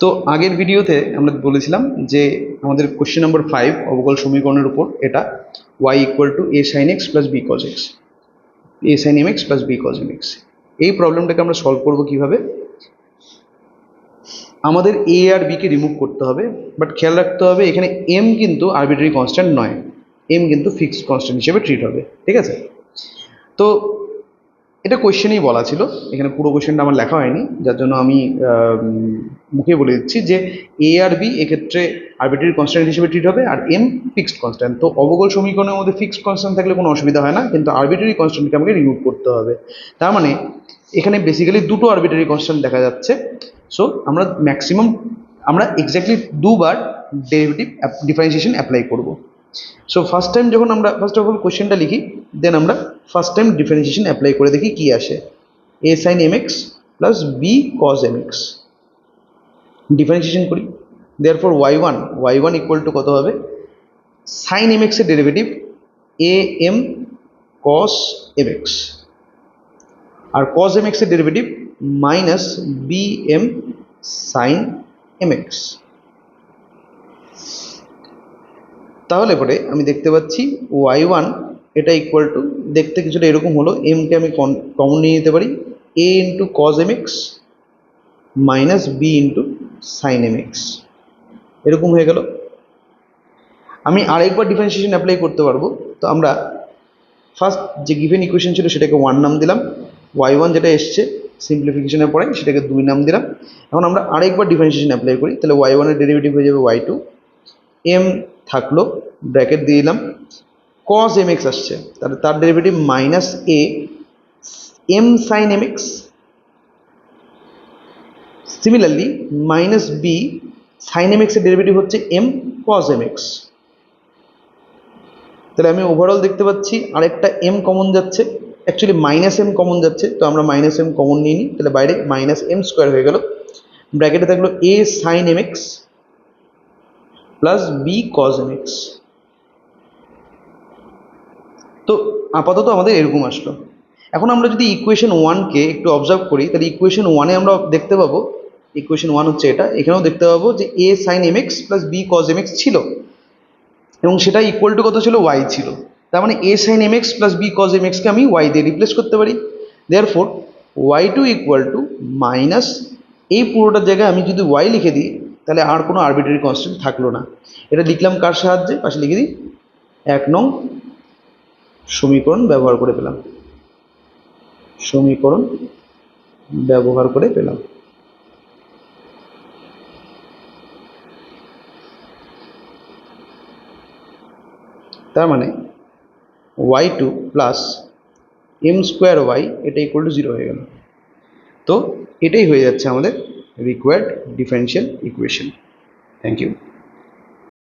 তো আগের ভিডিওতে আমরা বলেছিলাম যে আমাদের কোশ্চেন নাম্বার 5 অবকল সমীকরণের উপর, এটা y equal to a sin x plus b cos x, a sin mx plus b cos mx। এই প্রবলেমটাকে আমরা সলভ করব কিভাবে? আমাদের a আর b কে রিমুভ করতে হবে, বাট খেয়াল রাখতে হবে এখানে m কিন্তু আরবিট্রারি কনস্ট্যান্ট নয়, m কিন্তু ফিক্সড কনস্ট্যান্ট হিসেবে ট্রিট হবে, ঠিক আছে? তো এটা কোয়েশ্চেনেই বলা ছিল, এখানে পুরো কোয়েশ্চেনটা আমার লেখা হয়নি, যার জন্য আমি মুখে বলে দিচ্ছি যে এ আর বি এক্ষেত্রে আরবিট্রারি কনস্ট্যান্ট হিসেবে ট্রিট হবে, আর এম ফিক্সড কনস্ট্যান্ট। তো অবকল সমীকরণের মধ্যে ফিক্সড কনস্ট্যান্ট থাকলে কোনো অসুবিধা হয় না, কিন্তু আরবিট্রারি কনস্ট্যান্টকে আমাকে রিমুভ করতে হবে। তার মানে এখানে বেসিক্যালি দুটো আরবিট্রারি কনস্ট্যান্ট দেখা যাচ্ছে। সো আমরা এক্স্যাক্টলি দুবার ডেরিভেটিভ ডিফারেন্সিয়েশন অ্যাপ্লাই করবো। সো ফার্স্ট টাইম যখন আমরা ফার্স্ট অফ অল কোশ্চেনটা লিখি, দেন আমরা ফার্স্ট টাইম ডিফারেন্সিয়েশন অ্যাপ্লাই করে দেখি কি আসে। a sin mx plus b cos mx differentiation করি, দেয়ারফর y1 ইকুয়াল টু কত হবে? sin mx এর ডেরিভেটিভ am cos mx, আর cos mx এর derivative minus bm sin mx। তাহলে পরে আমি দেখতে পাচ্ছি y1 এটা ইকুয়াল টু, দেখতে কিছুটা এরকম হলো, এমকে আমি কমন নিয়ে নিতে পারি, a into cos mx minus b into sign mx, এরকম হয়ে গেল। আমি আরেকবার ডিফারেন্সিয়েশন অ্যাপ্লাই করতে পারবো। তো আমরা ফার্স্ট যে গিভেন ইকুয়েশন ছিল সেটাকে 1 নাম দিলাম, y1 যেটা এসছে সিম্পলিফিকেশনের পরে সেটাকে 2 নাম দিলাম। এখন আমরা আরেকবার ডিফারেন্সিয়েশন অ্যাপ্লাই করি, তাহলে y1 এর ডেরিভেটিভ হয়ে যাবে y2, m থাকলো, ব্র্যাকেট দিয়ে দিলাম, cos mx আসছে, তাহলে তার derivative minus a m sin mx, similarly minus b sin mx এর ডেরিভেটিভ হচ্ছে m cos mx। তাহলে আমি ওভারঅল দেখতে পাচ্ছি আরেকটা m কমন যাচ্ছে, অ্যাকচুয়ালি মাইনাস m কমন যাচ্ছে, তো আমরা মাইনাস m কমন নিয়ে নিই, তাহলে বাইরে মাইনাস m স্কোয়ার হয়ে গেল, ব্র্যাকেটে থাকলো a sin mx plus b cos mx। তো আপাতত আমাদের এরকম আসলো। এখন আমরা যদি ইকুয়েশন 1কে একটু অবজার্ভ করি, তাহলে ইকুয়েশন 1-এ আমরা দেখতে পাবো, ইকুয়েশন 1 হচ্ছে এটা, এখানেও দেখতে পাবো যে a sin mx plus b cos mx ছিল, এবং সেটা ইকুয়াল টু কত ছিল? y ছিল। তার মানে a sin mx plus b cos mx কে আমি y দিয়ে রিপ্লেস করতে পারি, therefore y2 equal to minus, এই পুরোটার জায়গায় আমি যদি y লিখে দিই তাহলে আর কোনো আরবিট্রারি কনস্ট্যান্ট থাকলো না। এটা লিখলাম কার সাহায্যে? পাশে লিখে দিই 1 নং সমীকরণ ব্যবহার করে পেলাম, সমীকরণ ব্যবহার করে পেলাম। তার মানে y2 plus m square y এটা ইকুয়াল টু 0 হয়ে গেল। তো এটাই হয়ে যাচ্ছে আমাদের required differential equation. Thank you.